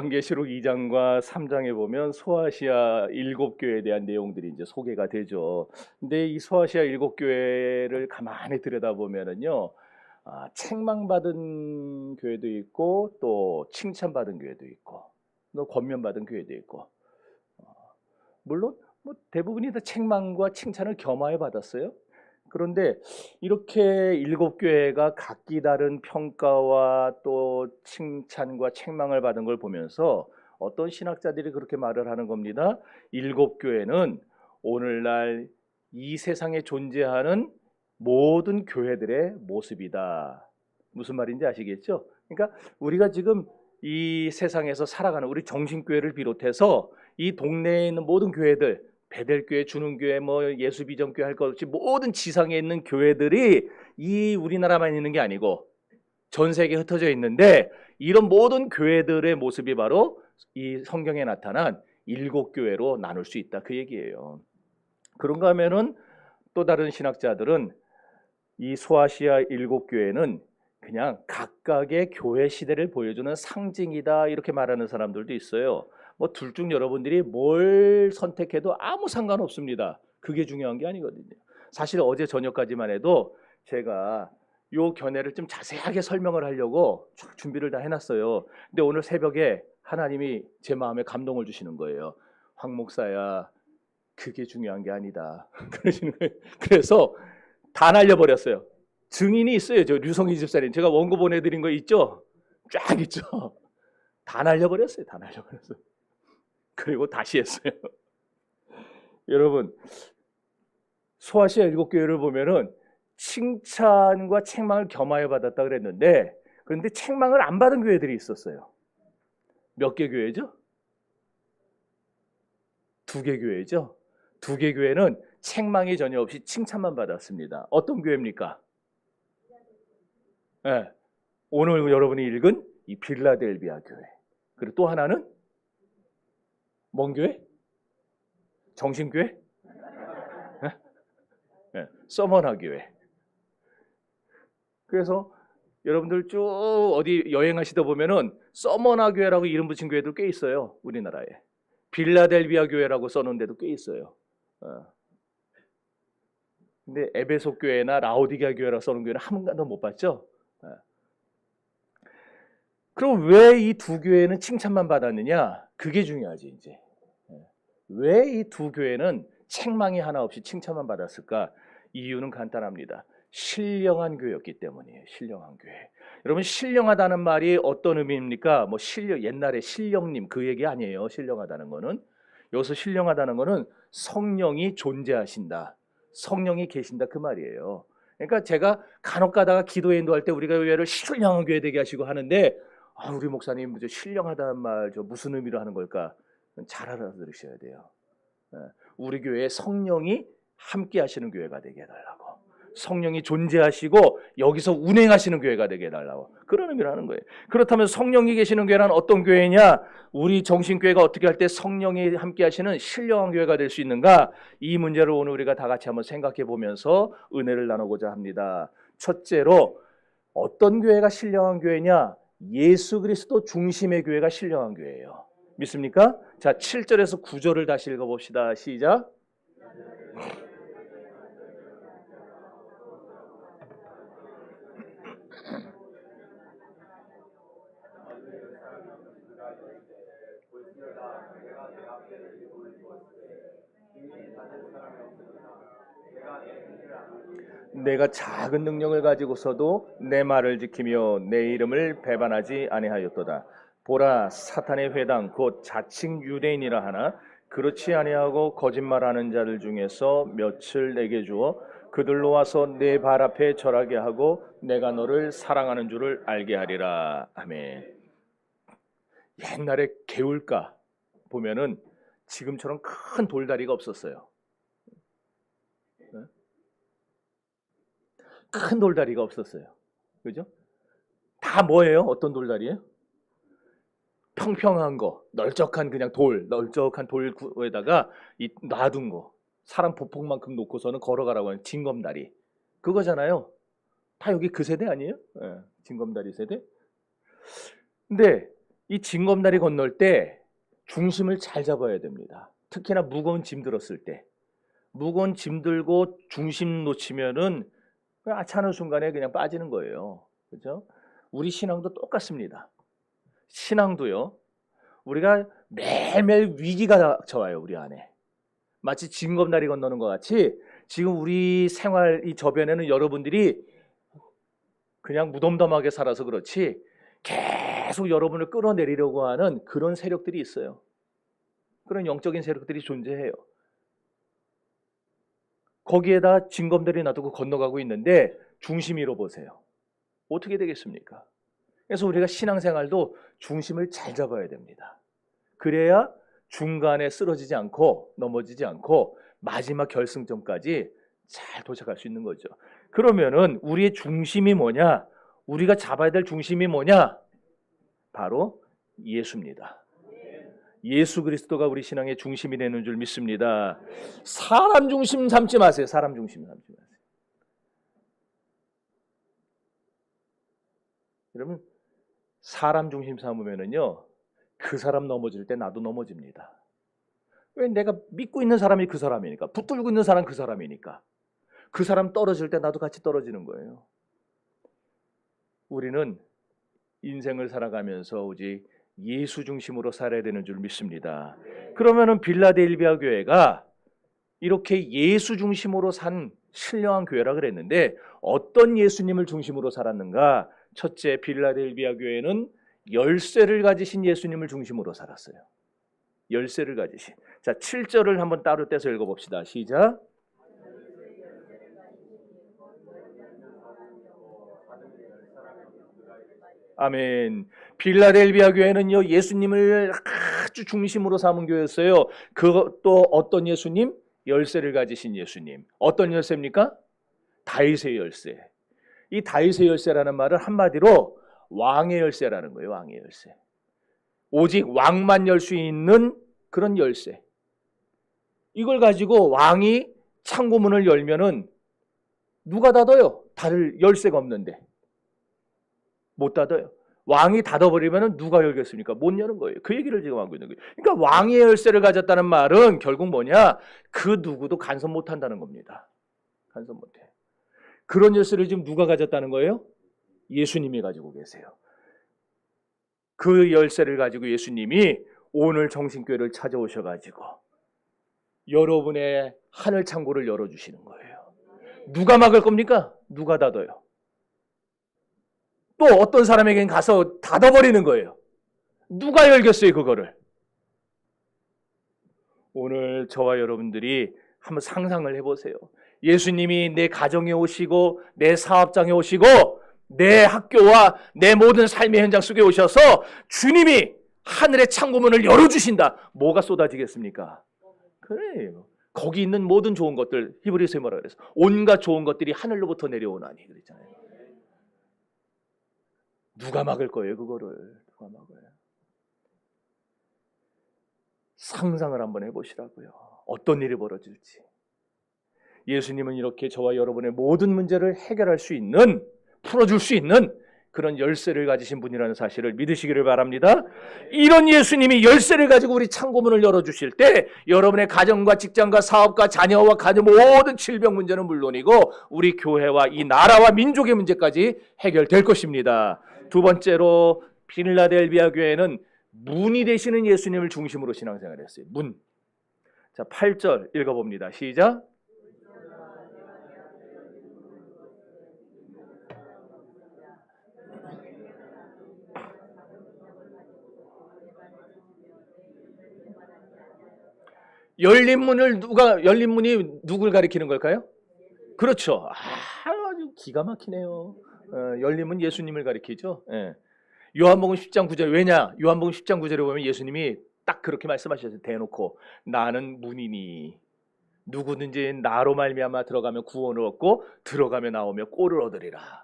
요한계시록 2장과 3장에 보면 소아시아 7교회에 대한 내용들이 이제 소개가 되죠. 근데 이 소아시아 7교회를 가만히 들여다보면은요, 책망받은 교회도 있고 또 칭찬받은 교회도 있고 또 권면받은 교회도 있고, 물론 뭐 대부분이 다 책망과 칭찬을 겸하여 받았어요. 그런데 이렇게 7교회가 각기 다른 평가와 또 칭찬과 책망을 받은 걸 보면서 어떤 신학자들이 그렇게 말을 하는 겁니다. 7교회는 오늘날 이 세상에 존재하는 모든 교회들의 모습이다. 무슨 말인지 아시겠죠? 그러니까 우리가 지금 이 세상에서 살아가는 우리 정신교회를 비롯해서 이 동네에 있는 모든 교회들, 베델교회, 주능교회, 뭐 예수비전교회 할 것 없이 모든 지상에 있는 교회들이 이 우리나라만 있는 게 아니고 전 세계에 흩어져 있는데, 이런 모든 교회들의 모습이 바로 이 성경에 나타난 7교회로 나눌 수 있다, 그 얘기예요. 그런가 하면은 또 다른 신학자들은 이 소아시아 7교회는 그냥 각각의 교회 시대를 보여주는 상징이다, 이렇게 말하는 사람들도 있어요. 뭐 둘 중 여러분들이 뭘 선택해도 아무 상관없습니다. 그게 중요한 게 아니거든요. 사실 어제 저녁까지만 해도 제가 요 견해를 좀 자세하게 설명을 하려고 쫙 준비를 다 해놨어요. 근데 오늘 새벽에 하나님이 제 마음에 감동을 주시는 거예요. 황 목사야, 그게 중요한 게 아니다. 그러시는 거예요. 그래서 다 날려버렸어요. 증인이 있어요. 저 류성희 집사님, 제가 원고 보내드린 거 있죠? 쫙 있죠? 다 날려버렸어요. 다 날려버렸어요. 그리고 다시 했어요. 여러분, 소아시아 7교회를 보면은 칭찬과 책망을 겸하여 받았다 그랬는데, 그런데 책망을 안 받은 교회들이 있었어요. 몇 개 교회죠? 2개 교회죠. 2개 교회는 책망이 전혀 없이 칭찬만 받았습니다. 어떤 교회입니까? 네, 오늘 여러분이 읽은 이 빌라델비아 교회. 그리고 또 하나는 뭔 교회? 정신교회? 네, 서머나 교회. 그래서 여러분들 쭉 어디 여행하시다 보면은 서머나 교회라고 이름 붙인 교회도 꽤 있어요. 우리나라에. 빌라델비아 교회라고 써놓은 데도 꽤 있어요. 근데 에베소 교회나 라오디게아 교회라고 써놓은 교회는 한 번도 못 봤죠? 그럼 왜 이 2교회는 칭찬만 받았느냐? 그게 중요하지 이제. 왜 이 2교회는 책망이 하나 없이 칭찬만 받았을까? 이유는 간단합니다. 신령한 교회였기 때문이에요. 신령한 교회. 여러분, 신령하다는 말이 어떤 의미입니까? 뭐 옛날에 신령님 그 얘기 아니에요. 신령하다는 거는, 여기서 신령하다는 거는 성령이 존재하신다, 성령이 계신다, 그 말이에요. 그러니까 제가 간혹 가다가 기도회 인도할 때 우리가 교회를 신령한 교회 되게 하시고 하는데, 우리 목사님 신령하다는 말 무슨 의미로 하는 걸까? 잘 알아들으셔야 돼요. 우리 교회에 성령이 함께 하시는 교회가 되게 해달라고, 성령이 존재하시고 여기서 운행하시는 교회가 되게 해달라고, 그런 의미를 하는 거예요. 그렇다면 성령이 계시는 교회는 어떤 교회냐? 우리 정신교회가 어떻게 할 때 성령이 함께 하시는 신령한 교회가 될 수 있는가? 이 문제를 오늘 우리가 다 같이 한번 생각해 보면서 은혜를 나누고자 합니다. 첫째로, 어떤 교회가 신령한 교회냐? 예수 그리스도 중심의 교회가 신령한 교회예요. 믿습니까? 자, 7절에서 9절을 다시 읽어봅시다. 시작. 내가 작은 능력을 가지고서도 내 말을 지키며 내 이름을 배반하지 아니하였도다. 보라, 사탄의 회당 곧 자칭 유대인이라 하나 그렇지 아니하고 거짓말하는 자들 중에서 몇을 내게 주어 그들로 와서 내 발 앞에 절하게 하고 내가 너를 사랑하는 줄을 알게 하리라. 아멘. 옛날에 개울가 보면은 지금처럼 큰 돌다리가 없었어요. 큰 돌다리가 없었어요. 그죠? 다 뭐예요? 어떤 돌다리예요? 평평한 거, 널쩍한 그냥 널쩍한 돌에다가 놔둔 거, 사람 보폭만큼 놓고서는 걸어가라고 하는 징검다리, 그거잖아요. 다 여기 그 세대 아니에요? 네, 징검다리 세대. 근데 이 징검다리 건널 때 중심을 잘 잡아야 됩니다. 특히나 무거운 짐 들었을 때. 무거운 짐 들고 중심 놓치면은 아차하는 순간에 그냥 빠지는 거예요. 그렇죠? 우리 신앙도 똑같습니다. 신앙도요. 우리가 매일매일 위기가 닥쳐와요. 우리 안에. 마치 징검다리 건너는 것 같이 지금 우리 생활 이 저변에는 여러분들이 그냥 무덤덤하게 살아서 그렇지 계속 여러분을 끌어내리려고 하는 그런 세력들이 있어요. 그런 영적인 세력들이 존재해요. 거기에다 징검다리 놔두고 건너가고 있는데 중심 잃어보세요. 어떻게 되겠습니까? 그래서 우리가 신앙생활도 중심을 잘 잡아야 됩니다. 그래야 중간에 쓰러지지 않고 넘어지지 않고 마지막 결승점까지 잘 도착할 수 있는 거죠. 그러면은 우리의 중심이 뭐냐? 우리가 잡아야 될 중심이 뭐냐? 바로 예수입니다. 예수 그리스도가 우리 신앙의 중심이 되는 줄 믿습니다. 사람 중심 삼지 마세요. 사람 중심 삼지 마세요. 여러분 사람 중심 삼으면은요 그 사람 넘어질 때 나도 넘어집니다. 왜? 내가 믿고 있는 사람이 그 사람이니까, 붙들고 있는 사람 그 사람이니까. 그 사람 떨어질 때 나도 같이 떨어지는 거예요. 우리는 인생을 살아가면서 오직 예수 중심으로 살아야 되는 줄 믿습니다. 그러면은 빌라델비아 교회가 이렇게 예수 중심으로 산 신령한 교회라 그랬는데 어떤 예수님을 중심으로 살았는가? 첫째, 빌라델비아 교회는 열쇠를 가지신 예수님을 중심으로 살았어요. 열쇠를 가지신. 자, 7절을 한번 따로 떼서 읽어봅시다. 시작. 아멘. 빌라델비아 교회는요 예수님을 아주 중심으로 삼은 교회였어요. 그것도 어떤 예수님? 열쇠를 가지신 예수님. 어떤 열쇠입니까? 다윗의 열쇠. 이 다윗의 열쇠라는 말은 한마디로 왕의 열쇠라는 거예요. 왕의 열쇠. 오직 왕만 열 수 있는 그런 열쇠. 이걸 가지고 왕이 창고문을 열면은 누가 닫아요? 닫을 열쇠가 없는데. 못 닫아요. 왕이 닫아버리면 누가 열겠습니까? 못 여는 거예요. 그 얘기를 지금 하고 있는 거예요. 그러니까 왕의 열쇠를 가졌다는 말은 결국 뭐냐? 그 누구도 간섭 못한다는 겁니다. 간섭 못해. 그런 열쇠를 지금 누가 가졌다는 거예요? 예수님이 가지고 계세요. 그 열쇠를 가지고 예수님이 오늘 정신교회를 찾아오셔가지고 여러분의 하늘 창고를 열어주시는 거예요. 누가 막을 겁니까? 누가 닫아요? 또 어떤 사람에겐 가서 닫아버리는 거예요. 누가 열겠어요, 그거를? 오늘 저와 여러분들이 한번 상상을 해보세요. 예수님이 내 가정에 오시고 내 사업장에 오시고 내 학교와 내 모든 삶의 현장 속에 오셔서 주님이 하늘의 창고문을 열어주신다. 뭐가 쏟아지겠습니까? 그래요. 거기 있는 모든 좋은 것들, 히브리서에 뭐라 그랬어? 온갖 좋은 것들이 하늘로부터 내려오나니 그랬잖아요. 누가 막을 거예요, 그거를? 누가 막아요? 상상을 한번 해보시라고요. 어떤 일이 벌어질지. 예수님은 이렇게 저와 여러분의 모든 문제를 해결할 수 있는, 풀어줄 수 있는 그런 열쇠를 가지신 분이라는 사실을 믿으시기를 바랍니다. 이런 예수님이 열쇠를 가지고 우리 창고문을 열어주실 때 여러분의 가정과 직장과 사업과 자녀와 가정 모든 질병 문제는 물론이고 우리 교회와 이 나라와 민족의 문제까지 해결될 것입니다. 두 번째로 빌라델비아 교회는 문이 되시는 예수님을 중심으로 신앙생활을 했어요. 문. 자, 8절 읽어봅니다. 시작. 열린 문이 누굴 가리키는 걸까요? 그렇죠. 아주 기가 막히네요. 열린 문 예수님을 가리키죠. 예. 요한복음 10장 9절. 왜냐? 요한복음 10장 9절에 보면 예수님이 딱 그렇게 말씀하셨어요. 대놓고 나는 문이니 누구든지 나로 말미암아 들어가면 구원을 얻고 들어가며 나오며 꼴을 얻으리라.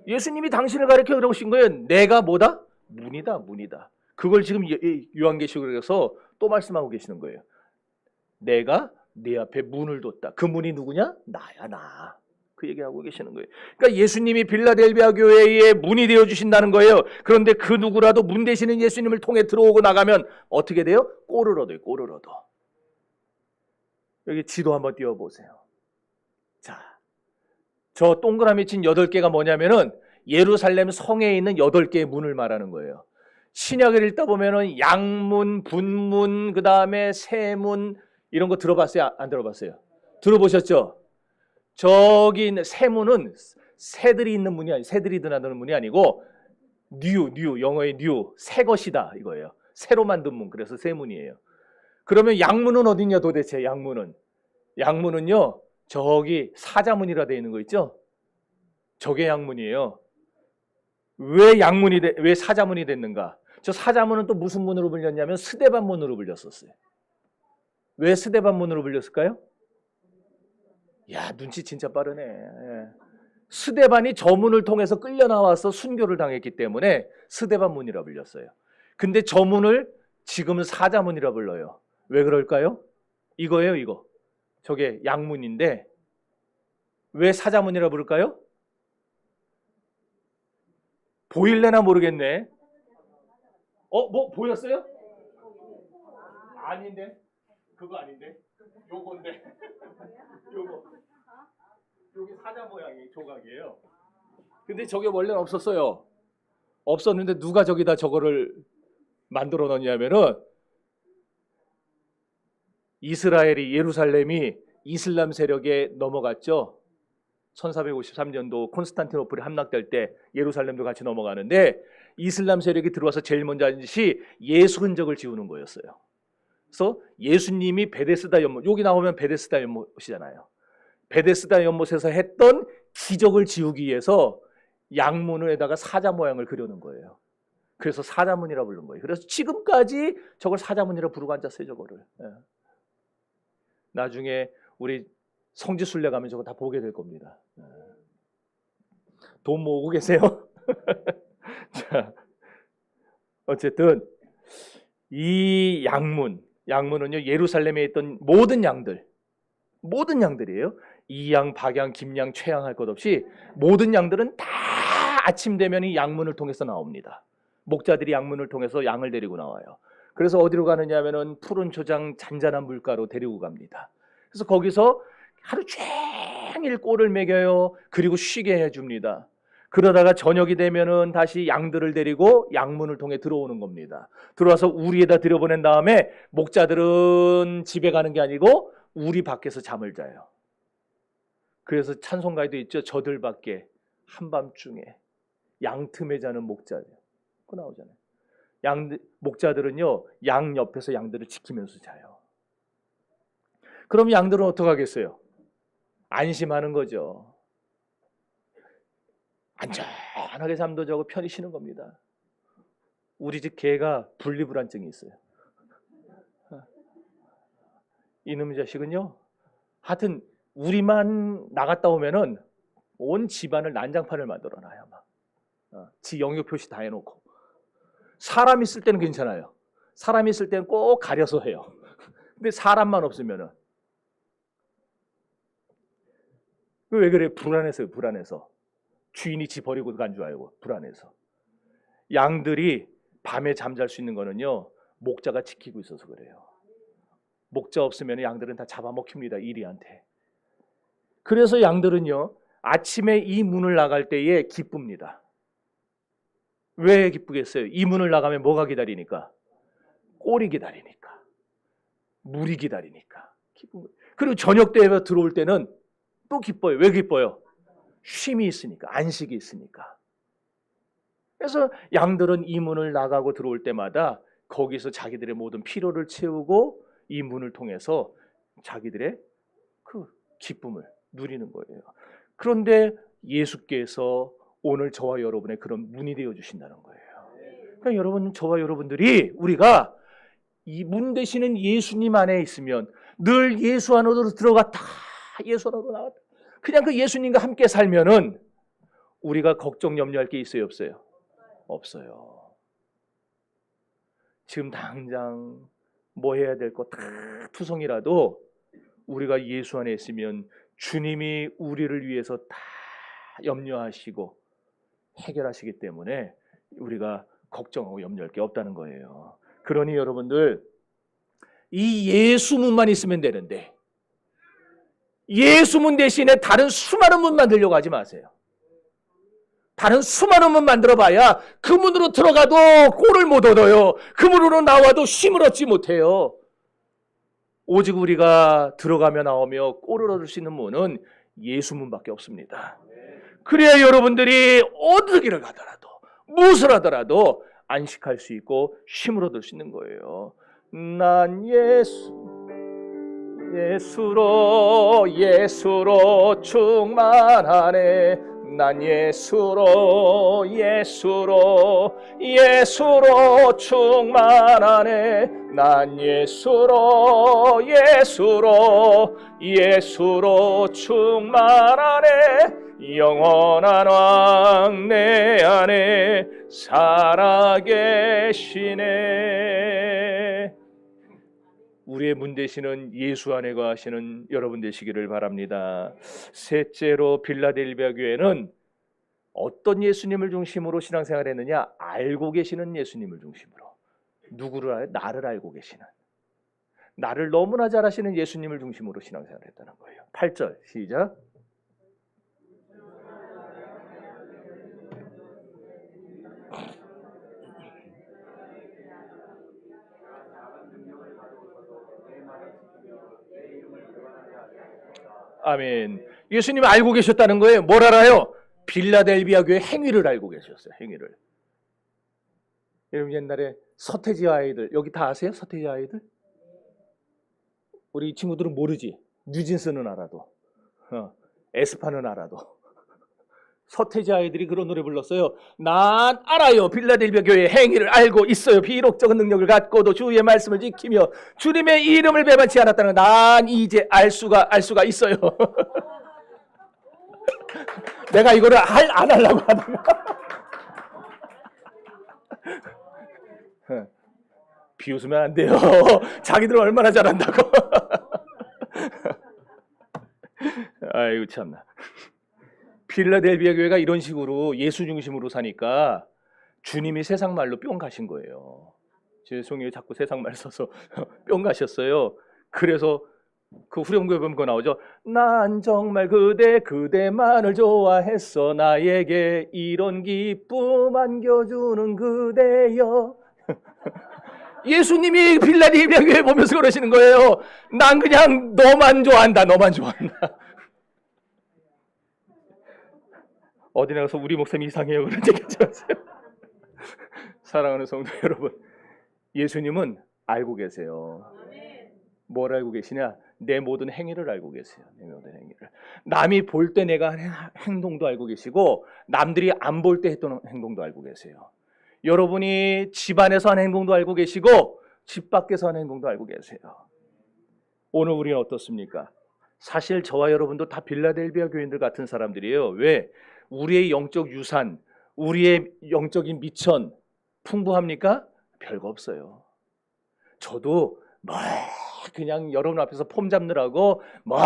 예수님이 당신을 가리켜 그러신 거예요. 내가 뭐다? 문이다. 문이다. 그걸 지금 요한계시록에서 또 말씀하고 계시는 거예요. 내가 네 앞에 문을 뒀다. 그 문이 누구냐? 나야, 나. 그 얘기하고 계시는 거예요. 그러니까 예수님이 빌라델비아 교회의 문이 되어 주신다는 거예요. 그런데 그 누구라도 문 되시는 예수님을 통해 들어오고 나가면 어떻게 돼요? 꼴을 얻어요. 꼴을 얻어. 여기 지도 한번 띄워보세요. 자, 저 동그라미 친 8개가 뭐냐면은 예루살렘 성에 있는 8개의 문을 말하는 거예요. 신약을 읽다 보면은 양문, 분문, 그 다음에 세문 이런 거 들어봤어요? 안 들어봤어요? 들어보셨죠? 저기 있는 세문은 새들이 있는 문이 아니고 새들이 드나드는 문이 아니고 뉴 영어의 뉴 새 것이다 이거예요. 새로 만든 문. 그래서 세문이에요. 그러면 양문은 어디냐 도대체? 양문은요 저기 사자문이라 되어 있는 거 있죠? 저게 양문이에요. 왜 사자문이 됐는가? 저 사자문은 또 무슨 문으로 불렸냐면 스데반문으로 불렸었어요. 왜 스데반문으로 불렸을까요? 야, 눈치 진짜 빠르네. 예. 스데반이 저 문을 통해서 끌려 나와서 순교를 당했기 때문에 스데반문이라 불렸어요. 근데 저 문을 지금은 사자문이라 불러요. 왜 그럴까요? 이거예요, 이거. 저게 양문인데 왜 사자문이라 부를까요? 보일래나 모르겠네. 뭐 보였어요? 아닌데? 그거 아닌데? 요건데. 요거. 여기 사자 모양의 조각이에요. 근데 저게 원래는 없었어요. 없었는데 누가 저기다 저거를 만들어 놓냐면은 이스라엘이 예루살렘이 이슬람 세력에 넘어갔죠. 1453년도 콘스탄티노플이 함락될 때 예루살렘도 같이 넘어가는데 이슬람 세력이 들어와서 제일 먼저 한 짓이 예수 흔적을 지우는 거였어요. 그래서 예수님이 베데스다 연못, 여기 나오면 베데스다 연못이잖아요. 베데스다 연못에서 했던 기적을 지우기 위해서 양문에다가 사자 모양을 그려놓은 거예요. 그래서 사자문이라 부른 거예요. 그래서 지금까지 저걸 사자문이라 부르고 앉았어요. 저거를. 나중에 우리 성지순례 가면 저거 다 보게 될 겁니다. 돈 모으고 계세요? 자, 어쨌든 이 양문은요 예루살렘에 있던 모든 양들이에요. 이양, 박양, 김양, 최양 할 것 없이 모든 양들은 다 아침 되면 이 양문을 통해서 나옵니다. 목자들이 양문을 통해서 양을 데리고 나와요. 그래서 어디로 가느냐 하면은 푸른 초장 잔잔한 물가로 데리고 갑니다. 그래서 거기서 하루 종일 꼴을 먹여요. 그리고 쉬게 해줍니다. 그러다가 저녁이 되면은 다시 양들을 데리고 양문을 통해 들어오는 겁니다. 들어와서 우리에다 들여보낸 다음에 목자들은 집에 가는 게 아니고 우리 밖에서 잠을 자요. 그래서 찬송가에도 있죠. 저들 밖에 한밤중에 양 틈에 자는 목자들. 그거 나오잖아요. 목자들은요 양 옆에서 양들을 지키면서 자요. 그럼 양들은 어떻게 하겠어요? 안심하는 거죠. 안전하게 잠도 자고 편히 쉬는 겁니다. 우리 집 개가 분리불안증이 있어요. 이놈의 자식은요. 하여튼 우리만 나갔다 오면은 온 집안을 난장판을 만들어놔요. 지 영역 표시 다 해놓고. 사람 있을 때는 괜찮아요. 사람 있을 때는 꼭 가려서 해요. 근데 사람만 없으면은 왜 그래? 불안해서요. 불안해서. 주인이 지 버리고 간 줄 알고 불안해서. 양들이 밤에 잠잘 수 있는 거는요. 목자가 지키고 있어서 그래요. 목자 없으면 양들은 다 잡아먹힙니다. 이리한테. 그래서 양들은요. 아침에 이 문을 나갈 때에 기쁩니다. 왜 기쁘겠어요? 이 문을 나가면 뭐가 기다리니까? 꼴이 기다리니까. 물이 기다리니까. 기쁜 거예요. 그리고 저녁 때 들어올 때는 또 기뻐요. 왜 기뻐요? 쉼이 있으니까. 안식이 있으니까. 그래서 양들은 이 문을 나가고 들어올 때마다 거기서 자기들의 모든 피로를 채우고 이 문을 통해서 자기들의 그 기쁨을 누리는 거예요. 그런데 예수께서 오늘 저와 여러분의 그런 문이 되어 주신다는 거예요. 그러니까 여러분, 저와 여러분들이 우리가 이 문 되시는 예수님 안에 있으면 늘 예수 안으로 들어갔다 예수 안으로 나왔다 그냥 그 예수님과 함께 살면은 우리가 걱정 염려할 게 있어요, 없어요? 없어요. 지금 당장 뭐 해야 될 거 다 투성이라도 우리가 예수 안에 있으면 주님이 우리를 위해서 다 염려하시고 해결하시기 때문에 우리가 걱정하고 염려할 게 없다는 거예요. 그러니 여러분들, 이 예수문만 있으면 되는데 예수문 대신에 다른 수많은 문 만들려고 하지 마세요. 다른 수많은 문 만들어봐야 그 문으로 들어가도 꼴을 못 얻어요. 그 문으로 나와도 쉼을 얻지 못해요. 오직 우리가 들어가며 나오며 꼴을 얻을 수 있는 문은 예수문밖에 없습니다. 그래야 여러분들이 어느 길을 가더라도 무엇을 하더라도 안식할 수 있고 쉼을 얻을 수 있는 거예요. 난 예수로 충만하네. 난 예수로 충만하네. 난 예수로 충만하네. 영원한 왕 내 안에 살아계시네. 우리의 문 되시는 예수 안에 거하시는 여러분 되시기를 바랍니다. 셋째로, 빌라델비아 교회는 어떤 예수님을 중심으로 신앙생활을 했느냐? 알고 계시는 예수님을 중심으로. 누구를 알아요? 나를 알고 계시는, 나를 너무나 잘 아시는 예수님을 중심으로 신앙생활을 했다는 거예요. 8절 시작. 아멘. 예수님 알고 계셨다는 거예요. 뭘 알아요? 빌라델비아 교회 행위를 알고 계셨어요. 행위를. 여러분 옛날에 서태지 아이들 여기 다 아세요? 서태지 아이들? 우리 친구들은 모르지. 뉴진스는 알아도, 에스파는 알아도. 서태지 아이들이 그런 노래 불렀어요. 난 알아요. 빌라델비아 교회의 행위를 알고 있어요. 비록적인 능력을 갖고도 주의 말씀을 지키며 주님의 이름을 배반치 않았다는 걸 난 이제 알 수가 있어요. 내가 이거를 안 하려고 하다가 비웃으면 안 돼요. 자기들은 얼마나 잘한다고. 아이고 참나. 필라델비아 교회가 이런 식으로 예수 중심으로 사니까 주님이 세상 말로 뿅 가신 거예요. 죄송해요. 자꾸 세상 말 써서 뿅 가셨어요. 그래서 그 후렴구에 보면 그거 나오죠. 난 정말 그대만을 좋아했어. 나에게 이런 기쁨 안겨주는 그대여. 예수님이 필라델비아 교회 보면서 그러시는 거예요. 난 그냥 너만 좋아한다. 어디 나가서 우리 목사님 이상해요 그런 얘기 하지 마세요. 사랑하는 성도 여러분, 예수님은 알고 계세요. 뭘 알고 계시냐? 내 모든 행위를 알고 계세요. 내 모든 행위를. 남이 볼 때 내가 하는 행동도 알고 계시고 남들이 안 볼 때 했던 행동도 알고 계세요. 여러분이 집 안에서 하는 행동도 알고 계시고 집 밖에서 하는 행동도 알고 계세요. 오늘 우리는 어떻습니까? 사실 저와 여러분도 다 빌라델비아 교인들 같은 사람들이에요. 왜? 우리의 영적 유산, 우리의 영적인 미천 풍부합니까? 별거 없어요. 저도 그냥 여러분 앞에서 폼 잡느라고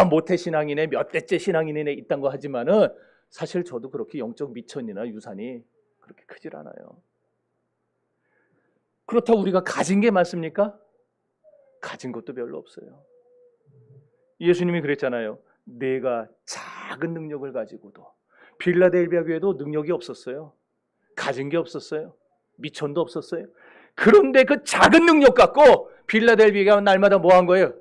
모태신앙이네 몇 대째 신앙인이네 이딴 거 하지만은 사실 저도 그렇게 영적 미천이나 유산이 그렇게 크질 않아요. 그렇다고 우리가 가진 게 많습니까? 가진 것도 별로 없어요. 예수님이 그랬잖아요. 내가 작은 능력을 가지고도. 빌라델비아 교회도 능력이 없었어요. 가진 게 없었어요. 미천도 없었어요. 그런데 그 작은 능력 갖고 빌라델비아가 날마다 뭐 한 거예요?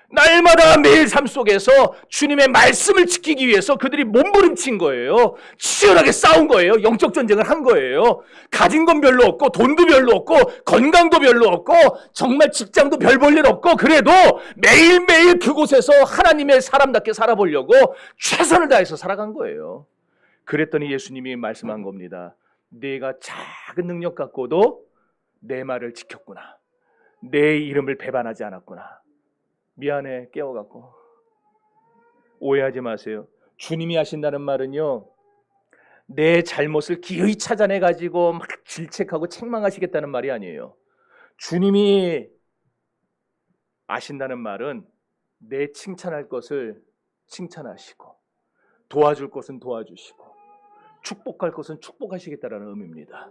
날마다 매일 삶 속에서 주님의 말씀을 지키기 위해서 그들이 몸부림친 거예요. 치열하게 싸운 거예요. 영적 전쟁을 한 거예요. 가진 건 별로 없고 돈도 별로 없고 건강도 별로 없고 정말 직장도 별 볼 일 없고 그래도 매일매일 그곳에서 하나님의 사람답게 살아보려고 최선을 다해서 살아간 거예요. 그랬더니 예수님이 말씀한 겁니다. 내가 작은 능력 갖고도 내 말을 지켰구나. 내 이름을 배반하지 않았구나. 미안해 깨워갖고. 오해하지 마세요. 주님이 하신다는 말은요, 내 잘못을 기어이 찾아내가지고 막 질책하고 책망하시겠다는 말이 아니에요. 주님이 아신다는 말은 내 칭찬할 것을 칭찬하시고 도와줄 것은 도와주시고 축복할 것은 축복하시겠다라는 의미입니다.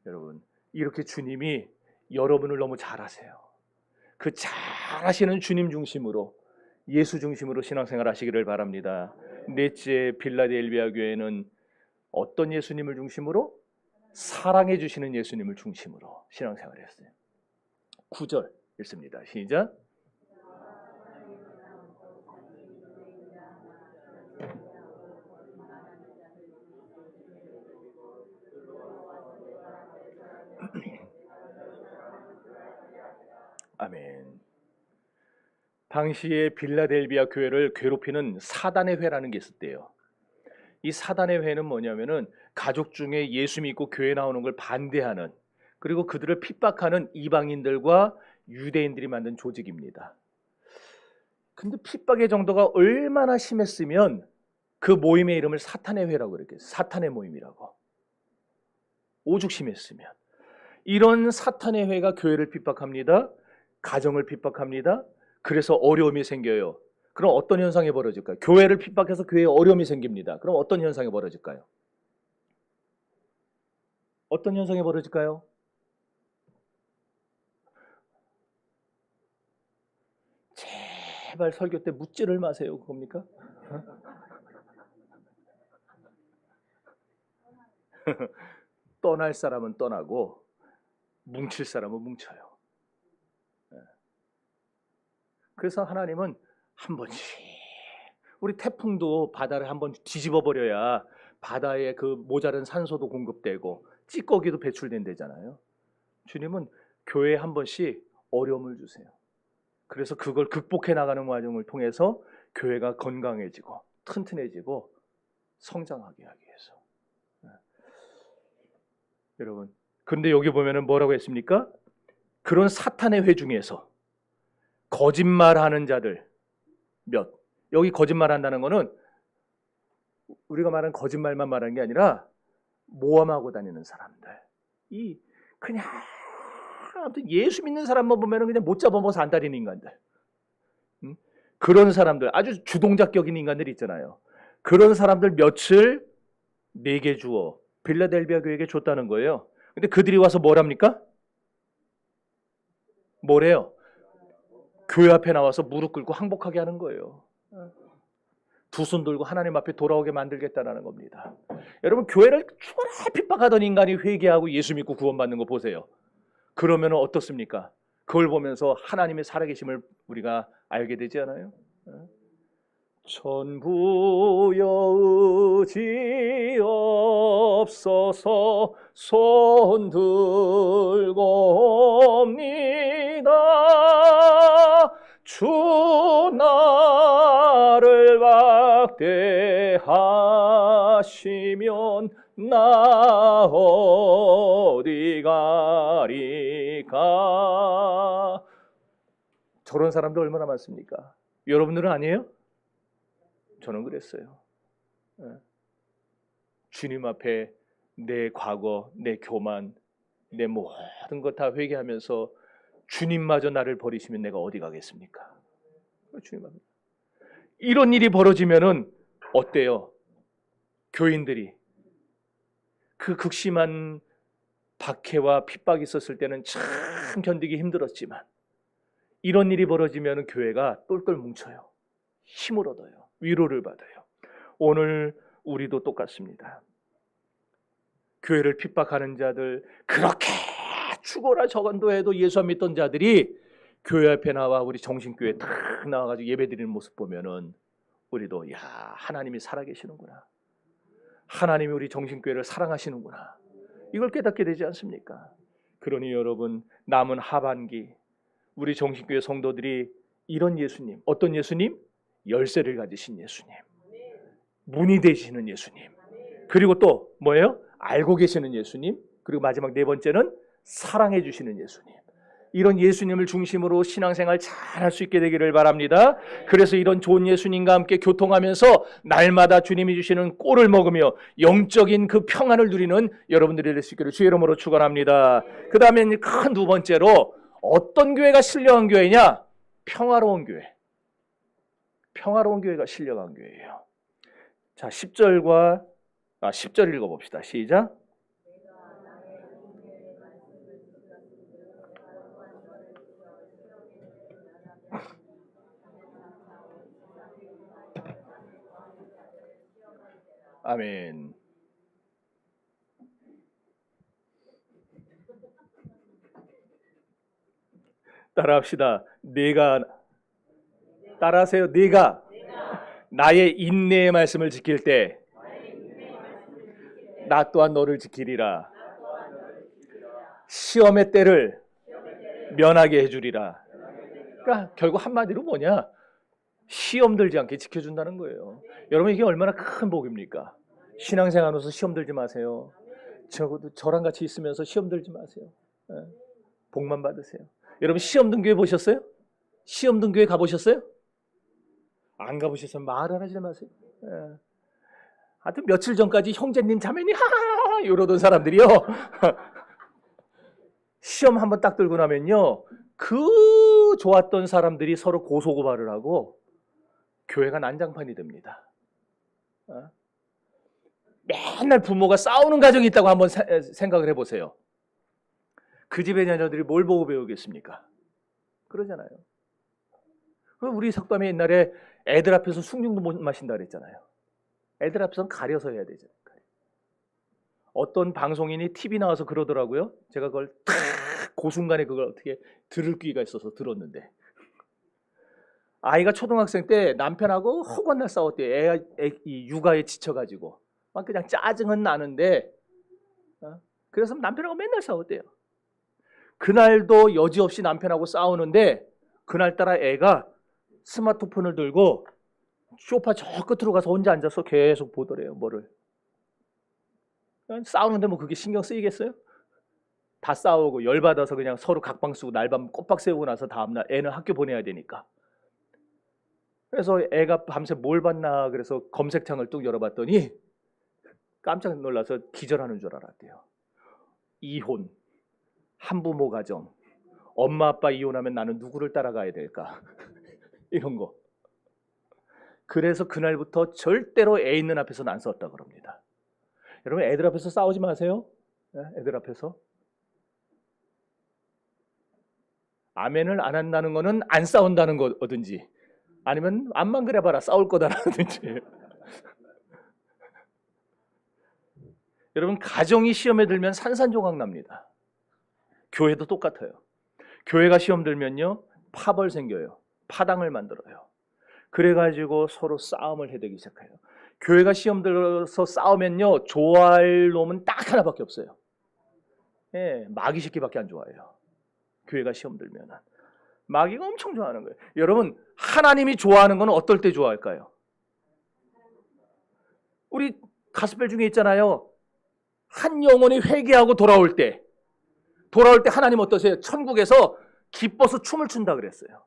여러분, 이렇게 주님이 여러분을 너무 잘 아세요. 그 잘하시는 주님 중심으로, 예수 중심으로 신앙생활 하시기를 바랍니다. 넷째, 빌라델비아 교회는 어떤 예수님을 중심으로? 사랑해 주시는 예수님을 중심으로 신앙생활을 했어요. 9절 읽습니다. 시작. 아멘. 당시에 빌라델비아 교회를 괴롭히는 사단의 회라는 게 있었대요. 이 사단의 회는 뭐냐면은 가족 중에 예수 믿고 교회 나오는 걸 반대하는, 그리고 그들을 핍박하는 이방인들과 유대인들이 만든 조직입니다. 근데 핍박의 정도가 얼마나 심했으면 그 모임의 이름을 사탄의 회라고 그랬겠어요. 사탄의 모임이라고. 오죽 심했으면. 이런 사탄의 회가 교회를 핍박합니다. 가정을 핍박합니다. 그래서 어려움이 생겨요. 그럼 어떤 현상이 벌어질까요? 교회를 핍박해서 교회에 어려움이 생깁니다. 그럼 어떤 현상이 벌어질까요? 어떤 현상이 벌어질까요? 제발 설교 때 묻지를 마세요. 그겁니까? 떠날 사람은 떠나고 뭉칠 사람은 뭉쳐요. 그래서 하나님은 한 번씩, 우리 태풍도 바다를 한번 뒤집어 버려야 바다에 그 모자른 산소도 공급되고 찌꺼기도 배출된대잖아요. 주님은 교회에 한 번씩 어려움을 주세요. 그래서 그걸 극복해 나가는 과정을 통해서 교회가 건강해지고 튼튼해지고 성장하게 하기 위해서. 여러분, 근데 여기 보면은 뭐라고 했습니까? 그런 사탄의 회 중에서 거짓말하는 자들 몇, 여기 거짓말한다는 거는 우리가 말하는 거짓말만 말하는 게 아니라 모함하고 다니는 사람들, 이 그냥 아무튼 예수 믿는 사람만 보면은 그냥 못 잡아먹어서 안달인 인간들, 그런 사람들, 아주 주동작격인 인간들 있잖아요. 그런 사람들 몇을 내게 주어 빌라델비아 교회에게 줬다는 거예요. 근데 그들이 와서 뭘 합니까? 뭐래요? 교회 앞에 나와서 무릎 꿇고 항복하게 하는 거예요. 두 손 들고 하나님 앞에 돌아오게 만들겠다는 겁니다. 여러분, 교회를 죽어라 핍박하던 인간이 회개하고 예수 믿고 구원받는 거 보세요. 그러면 어떻습니까? 그걸 보면서 하나님의 살아계심을 우리가 알게 되지 않아요? 전부여 의지없어서 손 들고 옵니다. 주 나를 박대하시면 나 어디 가리까. 저런 사람도 얼마나 많습니까? 여러분들은 아니에요? 저는 그랬어요. 주님 앞에 내 과거, 내 교만, 내 모든 것 다 회개하면서 주님마저 나를 버리시면 내가 어디 가겠습니까? 주님 앞에. 이런 일이 벌어지면은 어때요? 교인들이 그 극심한 박해와 핍박이 있었을 때는 참 견디기 힘들었지만 이런 일이 벌어지면 교회가 똘똘 뭉쳐요. 힘을 얻어요. 위로를 받아요. 오늘 우리도 똑같습니다. 교회를 핍박하는 자들, 그렇게 죽어라 저건도 해도 예수 안 믿던 자들이 교회 앞에 나와 우리 정신교회에 탁 나와가지고 예배드리는 모습 보면은 우리도 야, 하나님이 살아계시는구나. 하나님이 우리 정신교회를 사랑하시는구나. 이걸 깨닫게 되지 않습니까? 그러니 여러분, 남은 하반기 우리 정신교회 성도들이 이런 예수님, 어떤 예수님? 열쇠를 가지신 예수님, 문이 되시는 예수님, 그리고 또 뭐예요? 알고 계시는 예수님, 그리고 마지막 네 번째는 사랑해 주시는 예수님, 이런 예수님을 중심으로 신앙생활 잘 할 수 있게 되기를 바랍니다. 그래서 이런 좋은 예수님과 함께 교통하면서 날마다 주님이 주시는 꼴을 먹으며 영적인 그 평안을 누리는 여러분들이 될 수 있기를 주의 이름으로 축원합니다. 그 다음에 큰 두 번째로 어떤 교회가 신령한 교회냐? 평화로운 교회. 평화로운 교회가 신령한 교회예요. 자, 10절 읽어봅시다. 시작. 아멘. 따라합시다. 따라하세요. 네가 나의 인내의 말씀을 지킬 때 나 또한 너를 지키리라. 시험의 때를 면하게 해주리라. 그러니까 결국 한마디로 뭐냐? 시험 들지 않게 지켜준다는 거예요. 여러분, 이게 얼마나 큰 복입니까? 신앙생활로서 시험 들지 마세요. 저랑 같이 있으면서 시험 들지 마세요. 복만 받으세요. 여러분, 시험 든 교회 보셨어요? 시험 든 교회 가보셨어요? 안 가보셨으면 말을 하지 마세요. 하여튼 며칠 전까지 형제님 자매님 하하하 이러던 사람들이요. 시험 한번 딱 들고 나면요, 그 좋았던 사람들이 서로 고소고발을 하고 교회가 난장판이 됩니다. 맨날 부모가 싸우는 가정이 있다고 한번 생각을 해보세요. 그 집의 자녀들이 뭘 보고 배우겠습니까? 그러잖아요. 우리 석담이 옛날에 애들 앞에서 숭늉도 못 마신다 그랬잖아요. 애들 앞에서는 가려서 해야 되잖아요. 어떤 방송인이 TV 나와서 그러더라고요. 제가 그걸 그 순간에 그걸 어떻게 들을 기회가 있어서 들었는데, 아이가 초등학생 때 남편하고 허건날 싸웠대요. 이 육아에 지쳐가지고 막 그냥 짜증은 나는데, 그래서 남편하고 맨날 싸웠대요. 그날도 여지없이 남편하고 싸우는데 그날따라 애가 스마트폰을 들고 소파 저 끝으로 가서 혼자 앉아서 계속 보더래요. 뭐를. 싸우는데 뭐 그게 신경 쓰이겠어요? 다 싸우고 열받아서 그냥 서로 각방 쓰고 날밤 꼬박 세우고 나서 다음날 애는 학교 보내야 되니까. 그래서 애가 밤새 뭘 봤나 그래서 검색창을 뚝 열어봤더니 깜짝 놀라서 기절하는 줄 알았대요. 이혼, 한부모 가정, 엄마 아빠 이혼하면 나는 누구를 따라가야 될까? 이런 거. 그래서 그날부터 절대로 애 있는 앞에서는 안 싸웠다 그럽니다. 여러분, 애들 앞에서 싸우지 마세요. 애들 앞에서. 아멘을 안 한다는 거는 안 싸운다는 거든지, 아니면 암만 그래봐라 싸울 거다라든지. 여러분, 가정이 시험에 들면 산산조각 납니다. 교회도 똑같아요. 교회가 시험 들면요, 파벌 생겨요. 파당을 만들어요. 그래가지고 서로 싸움을 해대기 시작해요. 교회가 시험 들어서 싸우면요, 좋아할 놈은 딱 하나밖에 없어요. 마귀 새끼밖에 안 좋아해요. 교회가 시험 들면은. 마귀가 엄청 좋아하는 거예요. 여러분, 하나님이 좋아하는 건 어떨 때 좋아할까요? 우리 가스펠 중에 있잖아요. 한 영혼이 회개하고 돌아올 때 하나님 어떠세요? 천국에서 기뻐서 춤을 춘다 그랬어요.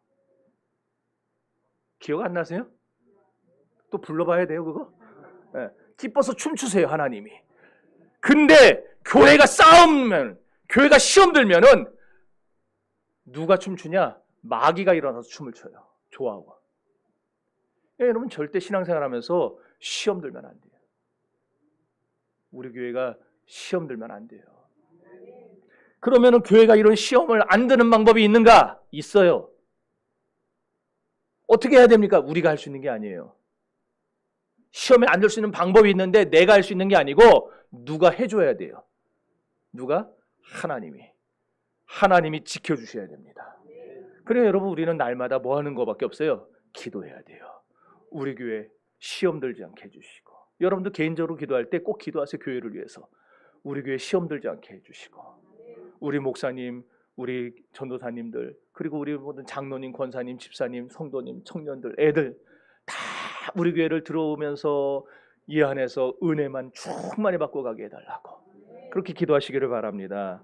기억 안 나세요? 또 불러봐야 돼요, 그거? 기뻐서 춤추세요, 하나님이. 근데 교회가 싸우면, 교회가 시험 들면은 누가 춤추냐? 마귀가 일어나서 춤을 춰요. 좋아하고. 여러분, 절대 신앙생활 하면서 시험 들면 안 돼요. 우리 교회가 시험 들면 안 돼요. 그러면은 교회가 이런 시험을 안 드는 방법이 있는가? 있어요. 어떻게 해야 됩니까? 우리가 할 수 있는 게 아니에요. 시험에 안 들 수 있는 방법이 있는데 내가 할 수 있는 게 아니고 누가 해줘야 돼요. 누가? 하나님이 지켜주셔야 됩니다. 그래요, 여러분, 우리는 날마다 뭐 하는 거밖에 없어요? 기도해야 돼요. 우리 교회 시험 들지 않게 해주시고, 여러분도 개인적으로 기도할 때 꼭 기도하세요. 교회를 위해서. 우리 교회 시험 들지 않게 해주시고, 우리 목사님, 우리 전도사님들, 그리고 우리 모든 장로님, 권사님, 집사님, 성도님, 청년들, 애들 다 우리 교회를 들어오면서 이 안에서 은혜만 충만히 받고 가게 해달라고 그렇게 기도하시기를 바랍니다.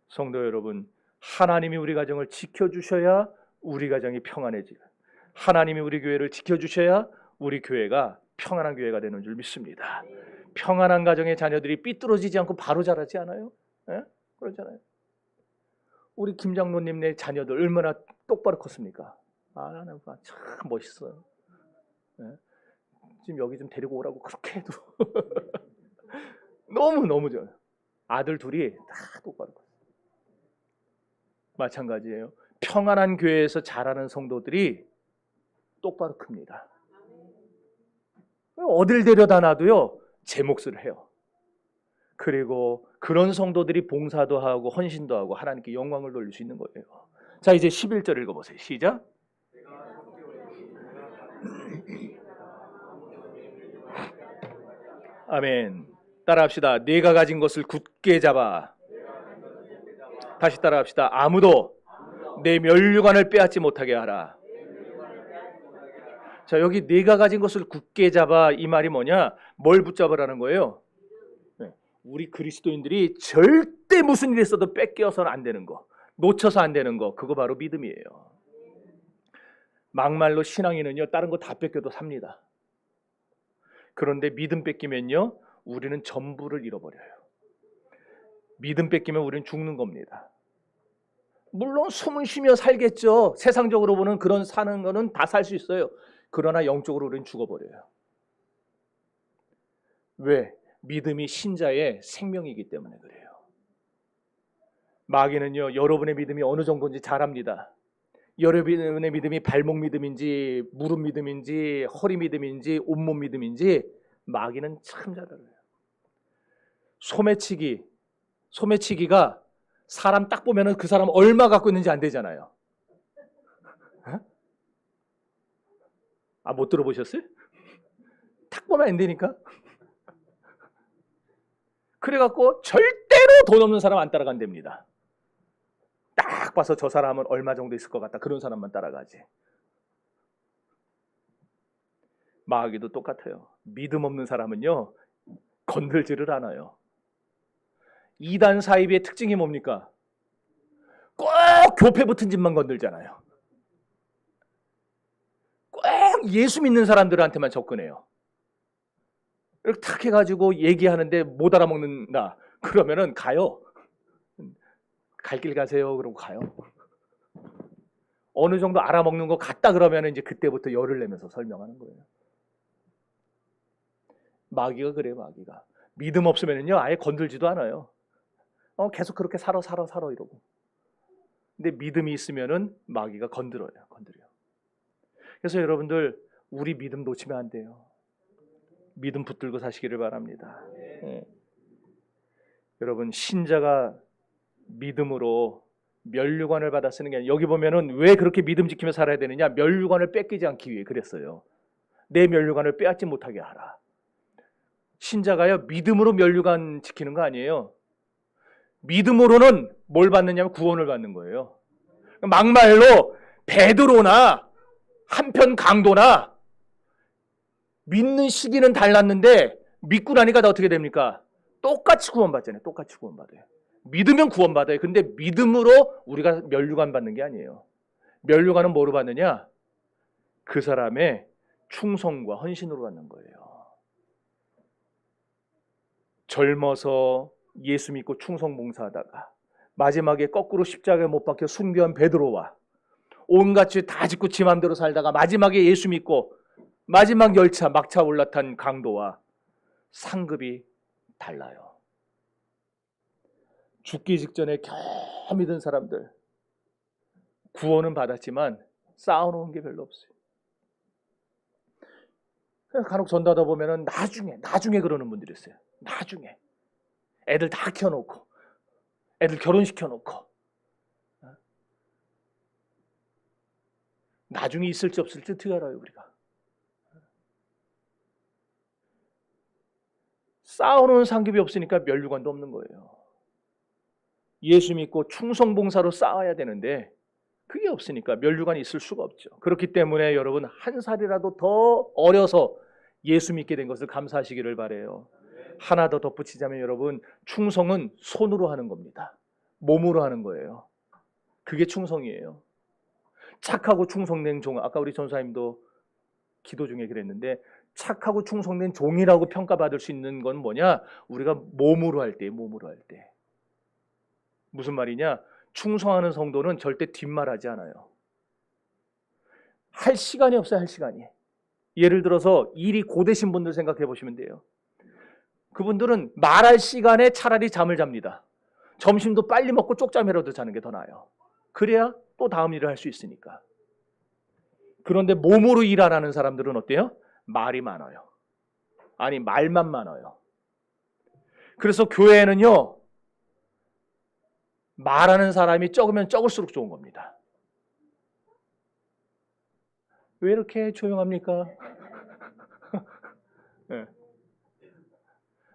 성도 여러분, 하나님이 우리 가정을 지켜주셔야 우리 가정이 평안해지고, 하나님이 우리 교회를 지켜주셔야 우리 교회가 평안한 교회가 되는 줄 믿습니다. 평안한 가정의 자녀들이 삐뚤어지지 않고 바로 자라지 않아요? 그러잖아요. 우리 김장로님네 자녀들 얼마나 똑바로 컸습니까? 참 멋있어요. 예? 지금 여기 좀 데리고 오라고 그렇게 해도 너무 좋아요. 아들 둘이 다 똑바로. 마찬가지예요. 평안한 교회에서 자라는 성도들이 똑바로 큽니다. 어딜 데려다 놔도요, 제 몫을 해요. 그리고 그런 성도들이 봉사도 하고 헌신도 하고 하나님께 영광을 돌릴 수 있는 거예요. 자, 이제 11절 읽어보세요. 시작. 아멘. 따라합시다. 내가 가진 것을 굳게 잡아. 다시 따라합시다. 아무도 내 면류관을 빼앗지 못하게 하라. 자, 여기 내가 가진 것을 굳게 잡아, 이 말이 뭐냐? 뭘 붙잡으라는 거예요? 우리 그리스도인들이 절대 무슨 일이 있어도 뺏겨서는 안 되는 거, 놓쳐서 안 되는 거, 그거 바로 믿음이에요. 막말로 신앙인은요, 다른 거 다 뺏겨도 삽니다. 그런데 믿음 뺏기면요, 우리는 전부를 잃어버려요. 믿음 뺏기면 우리는 죽는 겁니다. 물론 숨을 쉬며 살겠죠. 세상적으로 보는 그런 사는 거는 다 살 수 있어요. 그러나 영적으로 우리는 죽어버려요. 왜? 믿음이 신자의 생명이기 때문에 그래요. 마귀는요, 여러분의 믿음이 어느 정도인지 잘 압니다. 여러분의 믿음이 발목 믿음인지 무릎 믿음인지 허리 믿음인지 온몸 믿음인지 마귀는 참 잘 알아요. 소매치기가 사람 딱 보면은 그 사람 얼마 갖고 있는지 안 되잖아요. 못 들어보셨어요? 딱 보면 안 되니까. 그래갖고 절대로 돈 없는 사람 안 따라간답니다. 딱 봐서 저 사람은 얼마 정도 있을 것 같다, 그런 사람만 따라가지. 마귀도 똑같아요. 믿음 없는 사람은요, 건들지를 않아요. 이단 사이비의 특징이 뭡니까? 꼭 교회 붙은 집만 건들잖아요. 꼭 예수 믿는 사람들한테만 접근해요. 이렇게 탁 해가지고 얘기하는데 못 알아먹는다 그러면은 가요. 갈 길 가세요 그러고 가요. 어느 정도 알아먹는 거 같다 그러면 이제 그때부터 열을 내면서 설명하는 거예요. 마귀가 그래요. 마귀가 믿음 없으면요 아예 건들지도 않아요. 계속 그렇게 살아 이러고. 근데 믿음이 있으면은 마귀가 건드려요. 그래서 여러분들, 우리 믿음 놓치면 안 돼요. 믿음 붙들고 사시기를 바랍니다. 네. 여러분, 신자가 믿음으로 면류관을 받아 쓰는 게 아니라, 여기 보면은 왜 그렇게 믿음 지키며 살아야 되느냐? 면류관을 뺏기지 않기 위해 그랬어요. 내 면류관을 빼앗지 못하게 하라. 신자가요, 믿음으로 면류관 지키는 거 아니에요. 믿음으로는 뭘 받느냐면 구원을 받는 거예요. 막말로 베드로나 한편 강도나 믿는 시기는 달랐는데 믿고 나니까 다 어떻게 됩니까? 똑같이 구원받잖아요. 똑같이 구원받아요. 믿으면 구원받아요. 근데 믿음으로 우리가 면류관 받는 게 아니에요. 면류관은 뭐로 받느냐? 그 사람의 충성과 헌신으로 받는 거예요. 젊어서 예수 믿고 충성 봉사하다가 마지막에 거꾸로 십자가에 못 박혀 순교한 베드로와 온갖 죄 다 짓고 지 맘대로 살다가 마지막에 예수 믿고 마지막 열차 막차 올라탄 강도와 상급이 달라요. 죽기 직전에 겨우 믿은 사람들 구원은 받았지만 쌓아놓은 게 별로 없어요. 간혹 전도하다 보면은 나중에 그러는 분들이 있어요. 나중에 애들 다 키워놓고 애들 결혼시켜놓고 나중에 있을지 없을지 어떻게 알아요 우리가? 쌓아놓은 상급이 없으니까 면류관도 없는 거예요. 예수 믿고 충성봉사로 쌓아야 되는데 그게 없으니까 면류관이 있을 수가 없죠. 그렇기 때문에 여러분, 한 살이라도 더 어려서 예수 믿게 된 것을 감사하시기를 바라요. 하나 더 덧붙이자면 여러분, 충성은 손으로 하는 겁니다. 몸으로 하는 거예요. 그게 충성이에요. 착하고 충성된 종, 아까 우리 전사님도 기도 중에 그랬는데, 착하고 충성된 종이라고 평가받을 수 있는 건 뭐냐? 우리가 몸으로 할 때. 무슨 말이냐? 충성하는 성도는 절대 뒷말하지 않아요. 할 시간이 없어요. 할 시간이. 예를 들어서 일이 고되신 분들 생각해 보시면 돼요. 그분들은 말할 시간에 차라리 잠을 잡니다. 점심도 빨리 먹고 쪽잠이라도 자는 게 더 나아요. 그래야 또 다음 일을 할 수 있으니까. 그런데 몸으로 일 안 하는 사람들은 어때요? 말이 많아요. 아니, 말만 많아요. 그래서 교회에는요, 말하는 사람이 적으면 적을수록 좋은 겁니다. 왜 이렇게 조용합니까? 네.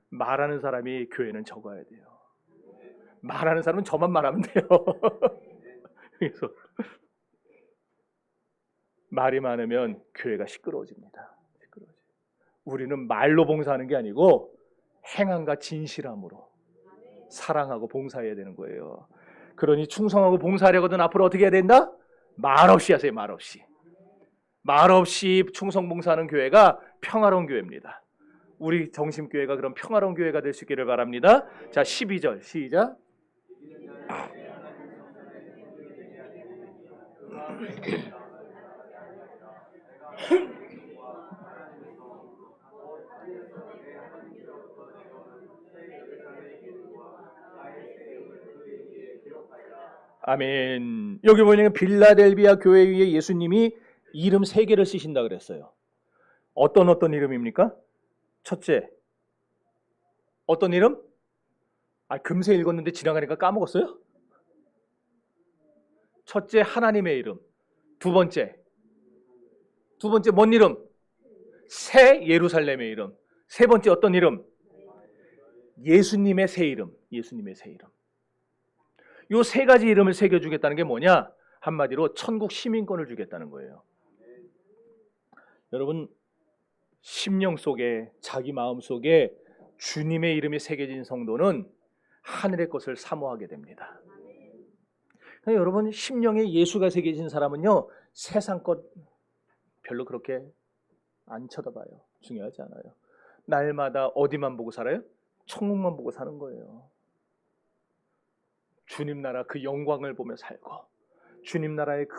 말하는 사람이 교회는 적어야 돼요. 말하는 사람은 저만 말하면 돼요. 그래서 말이 많으면 교회가 시끄러워집니다. 우리는 말로 봉사하는 게 아니고 행함과 진실함으로 사랑하고 봉사해야 되는 거예요. 그러니 충성하고 봉사하려거든 앞으로 어떻게 해야 된다? 말없이 하세요. 말없이. 말없이 충성 봉사하는 교회가 평화로운 교회입니다. 우리 정심교회가 그런 평화로운 교회가 될 수 있기를 바랍니다. 자, 12절 시작. 아멘. 여기 보니까 빌라델비아 교회 위에 예수님이 이름 3개를 쓰신다 그랬어요. 어떤 이름입니까? 첫째, 어떤 이름? 금세 읽었는데 지나가니까 까먹었어요? 첫째, 하나님의 이름. 두 번째 뭔 이름? 새 예루살렘의 이름. 세 번째 어떤 이름? 예수님의 새 이름. 예수님의 새 이름. 요 3가지 이름을 새겨주겠다는 게 뭐냐? 한마디로 천국 시민권을 주겠다는 거예요. 여러분, 심령 속에, 자기 마음 속에 주님의 이름이 새겨진 성도는 하늘의 것을 사모하게 됩니다. 그러니까 여러분, 심령에 예수가 새겨진 사람은요, 세상 것 별로 그렇게 안 쳐다봐요. 중요하지 않아요. 날마다 어디만 보고 살아요? 천국만 보고 사는 거예요. 주님 나라 그 영광을 보며 살고, 주님 나라의 그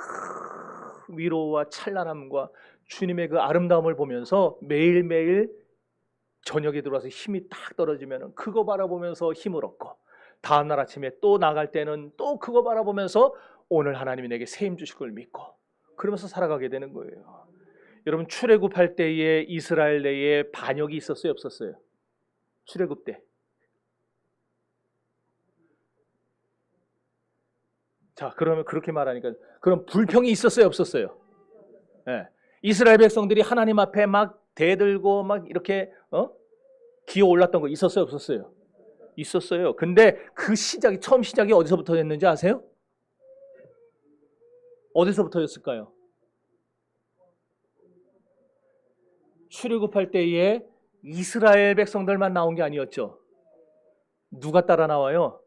위로와 찬란함과 주님의 그 아름다움을 보면서 매일매일 저녁에 들어와서 힘이 딱 떨어지면 그거 바라보면서 힘을 얻고, 다음날 아침에 또 나갈 때는 또 그거 바라보면서 오늘 하나님이 내게 새 힘 주실 걸 믿고, 그러면서 살아가게 되는 거예요. 여러분, 출애굽할 때에 이스라엘 내에 반역이 있었어요, 없었어요? 출애굽 때. 자, 그러면 그렇게 말하니까, 그럼 불평이 있었어요, 없었어요? 네. 이스라엘 백성들이 하나님 앞에 막 대들고 막 이렇게 기어 올랐던 거 있었어요, 없었어요? 있었어요. 근데 그 처음 시작이 어디서부터 했는지 아세요? 어디서부터였을까요? 출애굽할 때에 이스라엘 백성들만 나온 게 아니었죠. 누가 따라 나와요?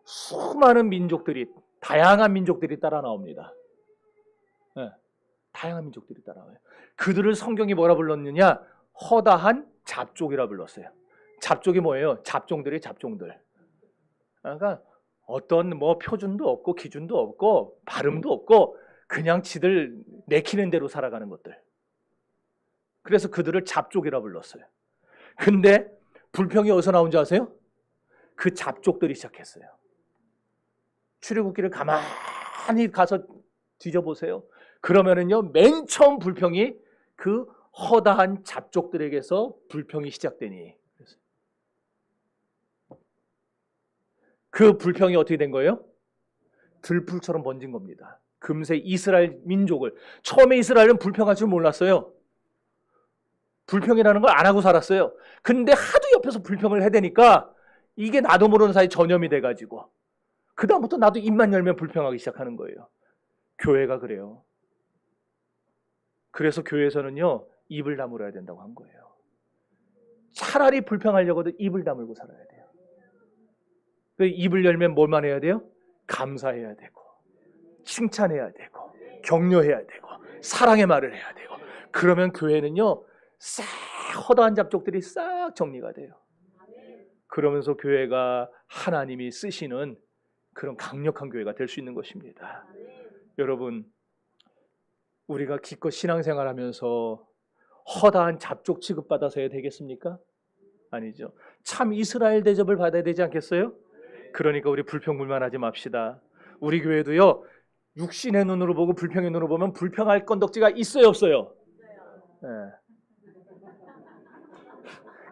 수많은 민족들이, 다양한 민족들이 따라 나옵니다. 네, 다양한 민족들이 따라와요. 그들을 성경이 뭐라 불렀느냐? 허다한 잡족이라 불렀어요. 잡족이 뭐예요? 잡종들이 잡종들. 그러니까 어떤 뭐 표준도 없고 기준도 없고 발음도 없고 그냥 지들 내키는 대로 살아가는 것들. 그래서 그들을 잡족이라 불렀어요. 근데 불평이 어디서 나온지 아세요? 그 잡족들이 시작했어요. 출애굽기를 가만히 가서 뒤져보세요. 그러면은요, 맨 처음 불평이 그 허다한 잡족들에게서 불평이 시작되니, 그 불평이 어떻게 된 거예요? 들불처럼 번진 겁니다. 금세 이스라엘 민족을, 처음에 이스라엘은 불평할 줄 몰랐어요. 불평이라는 걸 안 하고 살았어요. 근데 하도 옆에서 불평을 해대니까 이게 나도 모르는 사이 전염이 돼가지고 그 다음부터 나도 입만 열면 불평하기 시작하는 거예요. 교회가 그래요. 그래서 교회에서는요, 입을 다물어야 된다고 한 거예요. 차라리 불평하려고도 입을 다물고 살아야 돼요. 입을 열면 뭘만 해야 돼요? 감사해야 되고, 칭찬해야 되고, 격려해야 되고, 사랑의 말을 해야 되고, 그러면 교회는요, 싹 허다한 잡족들이 싹 정리가 돼요. 그러면서 교회가 하나님이 쓰시는 그런 강력한 교회가 될 수 있는 것입니다. 여러분, 우리가 기껏 신앙생활하면서 허다한 잡족 취급받아서 해야 되겠습니까? 아니죠. 참 이스라엘 대접을 받아야 되지 않겠어요? 그러니까 우리 불평불만하지 맙시다. 우리 교회도요, 육신의 눈으로 보고 불평의 눈으로 보면 불평할 건덕지가 있어요, 없어요? 네.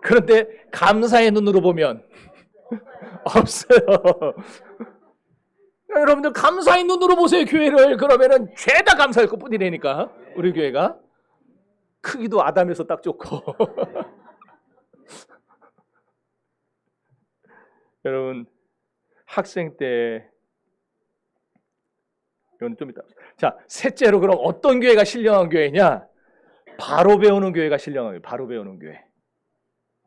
그런데 감사의 눈으로 보면 없어요. 여러분들 감사의 눈으로 보세요, 교회를. 그러면은 죄다 감사할 것뿐이라니까. 우리 교회가 크기도 아담에서 딱 좋고. 여러분 학생 때, 이건 좀 이따. 자, 셋째로 그럼 어떤 교회가 신령한 교회냐? 바로 배우는 교회가 신령한 교회. 바로 배우는 교회.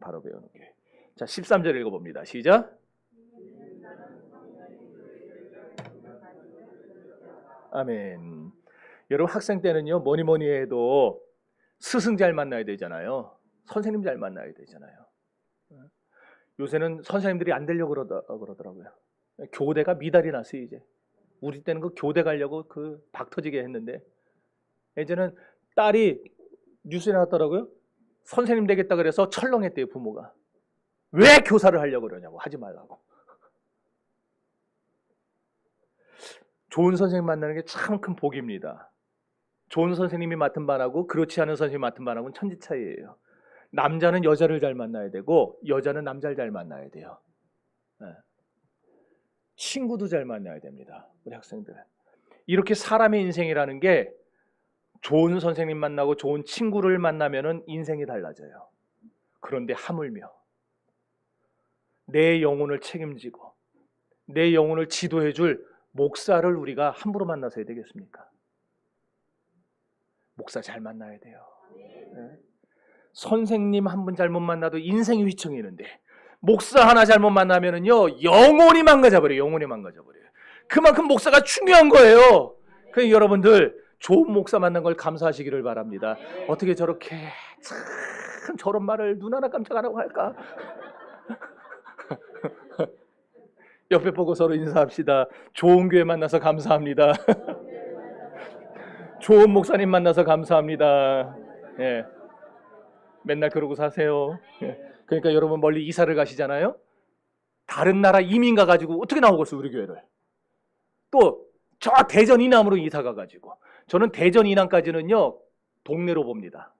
바로 배우는 교회. 자, 13절 읽어봅니다. 시작. 아멘. 여러분 학생 때는요, 뭐니 해도 스승 잘 만나야 되잖아요. 선생님 잘 만나야 되잖아요. 요새는 선생님들이 안 되려고 그러더라고요. 교대가 미달이 났어요, 이제. 우리 때는 그 교대 가려고 그 박터지게 했는데, 예전에는 딸이 뉴스에 나왔더라고요. 선생님 되겠다 그래서 철렁했대요, 부모가. 왜 교사를 하려고 그러냐고, 하지 말라고. 좋은 선생님 만나는 게 참 큰 복입니다. 좋은 선생님이 맡은 반하고 그렇지 않은 선생님이 맡은 반하고는 천지 차이예요. 남자는 여자를 잘 만나야 되고 여자는 남자를 잘 만나야 돼요. 네. 친구도 잘 만나야 됩니다. 우리 학생들. 이렇게 사람의 인생이라는 게 좋은 선생님 만나고 좋은 친구를 만나면은 인생이 달라져요. 그런데 하물며 내 영혼을 책임지고 내 영혼을 지도해 줄 목사를 우리가 함부로 만나서 해야 되겠습니까? 목사 잘 만나야 돼요. 네. 선생님 한 분 잘못 만나도 인생이 휘청이는데 목사 하나 잘못 만나면은요 영혼이 망가져버려요. 영혼이 망가져버려요. 그만큼 목사가 중요한 거예요. 그러니까 여러분들 좋은 목사 만난 걸 감사하시기를 바랍니다. 어떻게 저렇게 참 저런 말을 눈 하나 깜짝 안 하고 할까? 옆에 보고 서로 인사합시다. 좋은 교회 만나서 감사합니다. 좋은 목사님 만나서 감사합니다. 예. 맨날 그러고 사세요. 예. 그러니까 여러분 멀리 이사를 가시잖아요. 다른 나라 이민 가가지고 어떻게 나오겠어요, 우리 교회를. 또 저 대전 이남으로 이사 가가지고. 저는 대전 이남까지는요 동네로 봅니다.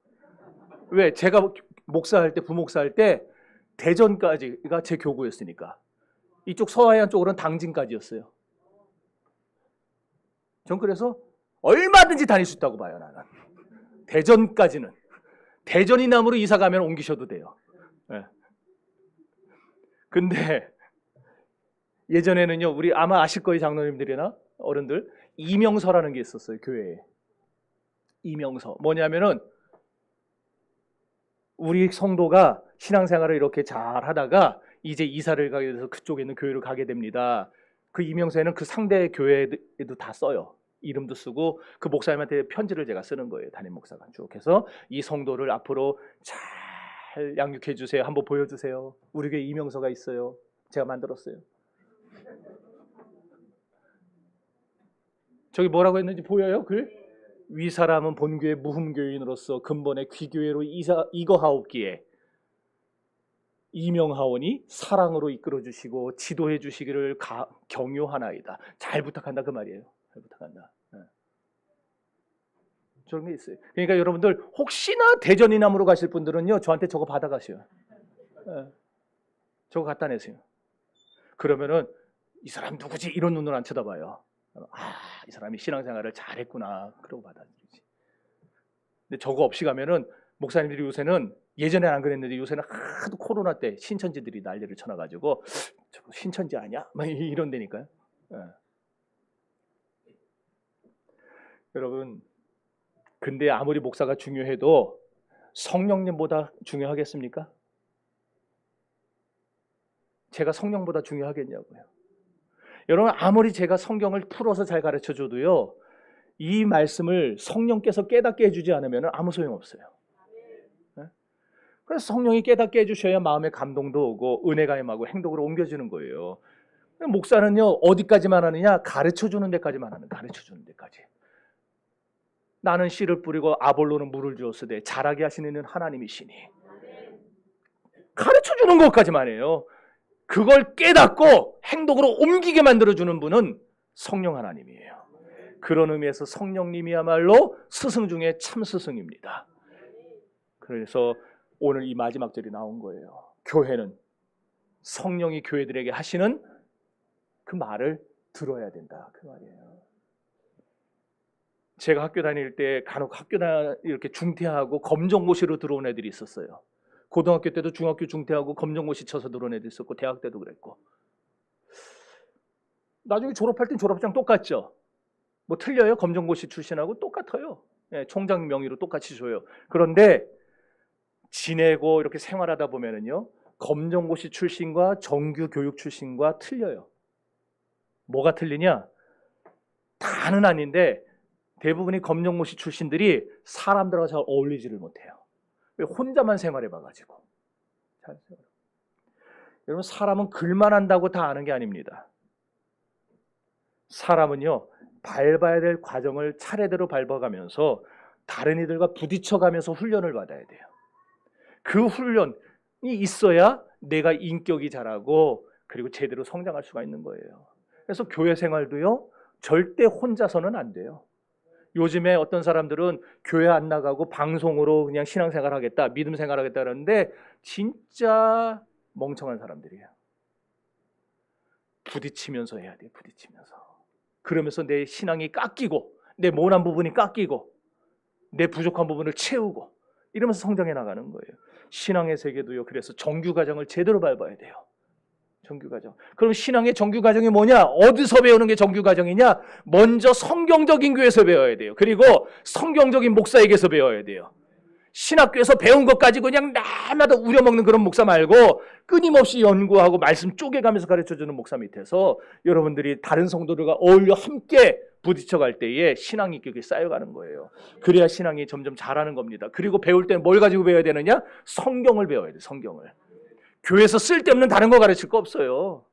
왜? 제가 목사할 때, 부목사할 때 대전까지가 제 교구였으니까. 이쪽 서해안 쪽으로는 당진까지였어요. 전 그래서 얼마든지 다닐 수 있다고 봐요, 나는. 대전까지는. 대전 이남으로 이사 가면 옮기셔도 돼요. 네. 근데 예전에는요, 우리 아마 아실 거예요, 장로님들이나 어른들. 이명서라는 게 있었어요, 교회에. 이명서. 뭐냐면은 우리 성도가 신앙생활을 이렇게 잘 하다가 이제 이사를 가게 돼서 그쪽에 있는 교회를 가게 됩니다. 그 이명서에는 그 상대 교회에도 다 써요. 이름도 쓰고 그 목사님한테 편지를 제가 쓰는 거예요. 담임 목사가 쭉 해서 이 성도를 앞으로 잘 양육해 주세요. 한번 보여주세요. 우리 교회 이명서가 있어요. 제가 만들었어요. 저기 뭐라고 했는지 보여요? 글? 위 사람은 본교의 무흠교인으로서 근본의 귀교회로 이거하옵기에 이명하오니 사랑으로 이끌어 주시고 지도해 주시기를 경요하나이다. 잘 부탁한다 그 말이에요. 잘 부탁한다. 네. 저런 게 있어요. 그러니까 여러분들 혹시나 대전 이남으로 가실 분들은요 저한테 저거 받아가세요. 네. 저거 갖다 내세요. 그러면은 이 사람 누구지? 이런 눈으로 안 쳐다봐요. 이 사람이 신앙생활을 잘했구나. 그러고 받아들이지. 근데 저거 없이 가면은 목사님들이 요새는 예전에는 안 그랬는데 요새는 하도 코로나 때 신천지들이 난리를 쳐놔가지고 저거 신천지 아니야? 막 이런 데니까요. 네. 여러분, 근데 아무리 목사가 중요해도 성령님보다 중요하겠습니까? 제가 성령보다 중요하겠냐고요. 여러분 아무리 제가 성경을 풀어서 잘 가르쳐줘도요 이 말씀을 성령께서 깨닫게 해주지 않으면 아무 소용없어요. 네? 그래서 성령이 깨닫게 해주셔야 마음의 감동도 오고 은혜가 임하고 행동으로 옮겨지는 거예요. 목사는요 어디까지만 하느냐? 가르쳐주는 데까지만 하는, 가르쳐주는 데까지. 나는 씨를 뿌리고 아볼로는 물을 주었으되 자라게 하시는 이는 하나님이시니. 가르쳐주는 것까지만 해요. 그걸 깨닫고 행동으로 옮기게 만들어주는 분은 성령 하나님이에요. 그런 의미에서 성령님이야말로 스승 중에 참 스승입니다. 그래서 오늘 이 마지막 절이 나온 거예요. 교회는 성령이 교회들에게 하시는 그 말을 들어야 된다, 그 말이에요. 제가 학교 다닐 때 간혹 이렇게 중퇴하고 검정고시로 들어온 애들이 있었어요. 고등학교 때도 중학교 중퇴하고 검정고시 쳐서 들어온 애들 있었고, 대학 때도 그랬고. 나중에 졸업할 땐 졸업장 똑같죠. 뭐 틀려요? 검정고시 출신하고 똑같아요. 예, 총장 명의로 똑같이 줘요. 그런데 지내고 이렇게 생활하다 보면은요, 검정고시 출신과 정규 교육 출신과 틀려요. 뭐가 틀리냐? 다는 아닌데 대부분이 검정고시 출신들이 사람들하고 잘 어울리지를 못해요. 왜? 혼자만 생활해봐가지고. 여러분, 사람은 글만 한다고 다 아는 게 아닙니다. 사람은요, 밟아야 될 과정을 차례대로 밟아가면서 다른 이들과 부딪혀가면서 훈련을 받아야 돼요. 그 훈련이 있어야 내가 인격이 자라고 그리고 제대로 성장할 수가 있는 거예요. 그래서 교회 생활도요, 절대 혼자서는 안 돼요. 요즘에 어떤 사람들은 교회 안 나가고 방송으로 그냥 신앙생활 하겠다, 믿음 생활 하겠다 그러는데 진짜 멍청한 사람들이에요. 부딪히면서 해야 돼요. 부딪히면서. 그러면서 내 신앙이 깎이고 내 모난 부분이 깎이고 내 부족한 부분을 채우고 이러면서 성장해 나가는 거예요. 신앙의 세계도요, 그래서 정규과정을 제대로 밟아야 돼요. 정규과정. 그럼 신앙의 정규과정이 뭐냐? 어디서 배우는 게 정규과정이냐? 먼저 성경적인 교회에서 배워야 돼요. 그리고 성경적인 목사에게서 배워야 돼요. 신학교에서 배운 것 가지고 그냥 날마다 우려먹는 그런 목사 말고 끊임없이 연구하고 말씀 쪼개가면서 가르쳐주는 목사 밑에서 여러분들이 다른 성도들과 어울려 함께 부딪혀갈 때에 신앙 인격이 쌓여가는 거예요. 그래야 신앙이 점점 자라는 겁니다. 그리고 배울 때는 뭘 가지고 배워야 되느냐? 성경을 배워야 돼요. 성경을. 교회에서 쓸데없는 다른 거 가르칠 거 없어요.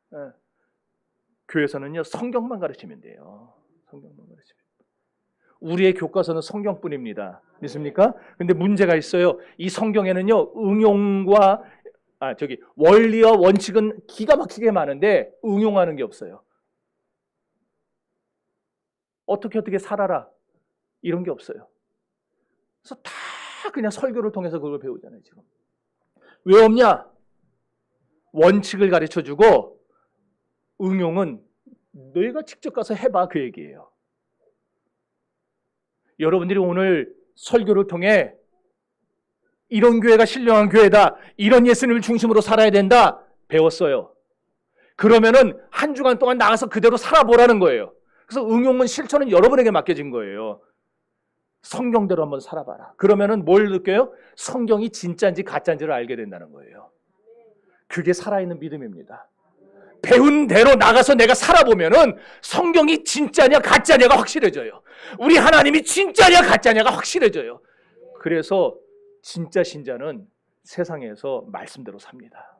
네. 교회에서는요, 성경만 가르치면 돼요. 성경만 가르치면. 우리의 교과서는 성경뿐입니다. 믿습니까? 근데 문제가 있어요. 이 성경에는요, 응용과 원리와 원칙은 기가 막히게 많은데 응용하는 게 없어요. 어떻게 살아라 이런 게 없어요. 그래서 다 그냥 설교를 통해서 그걸 배우잖아요. 지금 왜 없냐? 원칙을 가르쳐주고 응용은 너희가 직접 가서 해봐, 그 얘기예요. 여러분들이 오늘 설교를 통해 이런 교회가 신령한 교회다, 이런 예수님을 중심으로 살아야 된다 배웠어요. 그러면은 한 주간 동안 나가서 그대로 살아보라는 거예요. 그래서 응용은 실천은 여러분에게 맡겨진 거예요. 성경대로 한번 살아봐라. 그러면은 뭘 느껴요? 성경이 진짜인지 가짜인지를 알게 된다는 거예요. 그게 살아있는 믿음입니다. 배운 대로 나가서 내가 살아보면은 성경이 진짜냐 가짜냐가 확실해져요. 우리 하나님이 진짜냐 가짜냐가 확실해져요. 그래서 진짜 신자는 세상에서 말씀대로 삽니다.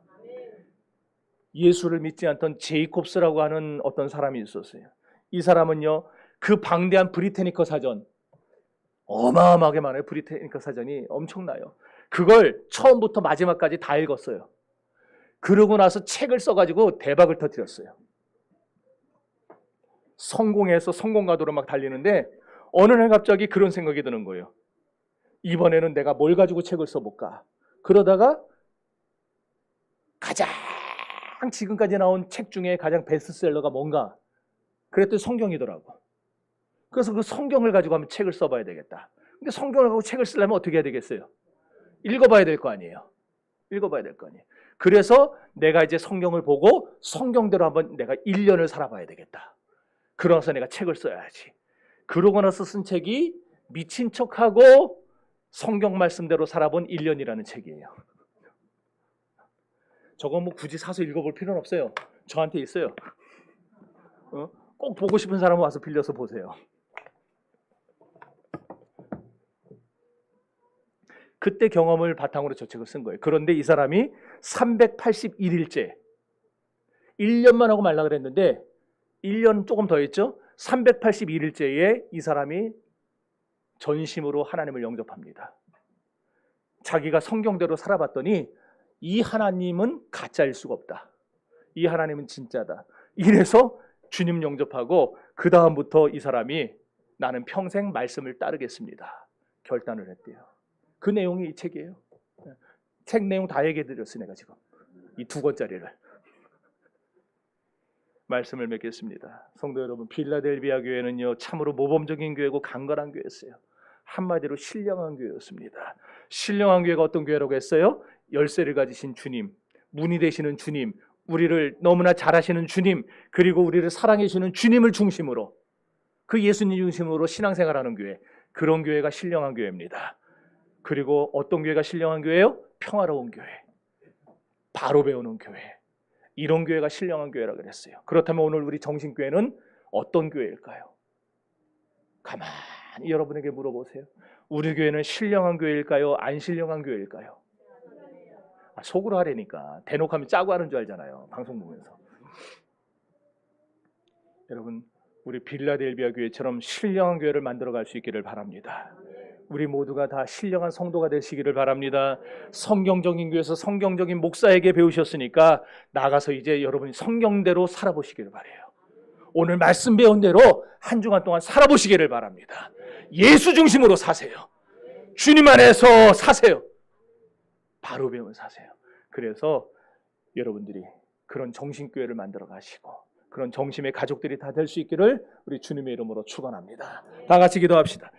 예수를 믿지 않던 제이콥스라고 하는 어떤 사람이 있었어요. 이 사람은요, 그 방대한 브리테니커 사전, 어마어마하게 많아요. 브리테니커 사전이 엄청나요. 그걸 처음부터 마지막까지 다 읽었어요. 그러고 나서 책을 써가지고 대박을 터뜨렸어요. 성공해서 성공가도로 막 달리는데 어느 날 갑자기 그런 생각이 드는 거예요. 이번에는 내가 뭘 가지고 책을 써볼까? 그러다가 가장 지금까지 나온 책 중에 가장 베스트셀러가 뭔가? 그랬더니 성경이더라고. 그래서 그 성경을 가지고 한번 책을 써봐야 되겠다. 근데 성경을 가지고 책을 쓰려면 어떻게 해야 되겠어요? 읽어봐야 될 거 아니에요. 읽어봐야 될 거 아니에요. 그래서 내가 이제 성경을 보고 성경대로 한번 내가 1년을 살아봐야 되겠다. 그러면서 내가 책을 써야지. 그러고 나서 쓴 책이 미친 척하고 성경 말씀대로 살아본 1년이라는 책이에요. 저거 뭐 굳이 사서 읽어볼 필요는 없어요. 저한테 있어요. 꼭 보고 싶은 사람은 와서 빌려서 보세요. 그때 경험을 바탕으로 저 책을 쓴 거예요. 그런데 이 사람이 381일째 1년만 하고 말라 그랬는데 1년 조금 더 했죠. 381일째에 이 사람이 전심으로 하나님을 영접합니다. 자기가 성경대로 살아봤더니 이 하나님은 가짜일 수가 없다. 이 하나님은 진짜다. 이래서 주님 영접하고 그 다음부터 이 사람이 나는 평생 말씀을 따르겠습니다. 결단을 했대요. 그 내용이 이 책이에요. 책 내용 다 얘기해 드렸어 내가 지금. 이 2권짜리를. 말씀을 맺겠습니다. 성도 여러분, 빌라델비아 교회는요 참으로 모범적인 교회고 강건한 교회였어요. 한마디로 신령한 교회였습니다. 신령한 교회가 어떤 교회라고 했어요? 열쇠를 가지신 주님, 문이 되시는 주님, 우리를 너무나 잘하시는 주님, 그리고 우리를 사랑해 주시는 주님을 중심으로, 그 예수님 중심으로 신앙생활하는 교회, 그런 교회가 신령한 교회입니다. 그리고 어떤 교회가 신령한 교회예요? 평화로운 교회, 바로 배우는 교회, 이런 교회가 신령한 교회라고 그랬어요. 그렇다면 오늘 우리 정신교회는 어떤 교회일까요? 가만히 여러분에게 물어보세요. 우리 교회는 신령한 교회일까요? 안 신령한 교회일까요? 속으로 하려니까 대놓고 하면 짜고 하는 줄 알잖아요. 방송 보면서. 여러분, 우리 빌라델비아 교회처럼 신령한 교회를 만들어갈 수 있기를 바랍니다. 우리 모두가 다 신령한 성도가 되시기를 바랍니다. 성경적인 교회에서 성경적인 목사에게 배우셨으니까 나가서 이제 여러분이 성경대로 살아보시기를 바라요. 오늘 말씀 배운 대로 한 주간 동안 살아보시기를 바랍니다. 예수 중심으로 사세요. 주님 안에서 사세요. 바로 배운 사세요. 그래서 여러분들이 그런 정신교회를 만들어 가시고 그런 정신의 가족들이 다 될 수 있기를 우리 주님의 이름으로 축원합니다. 다 같이 기도합시다.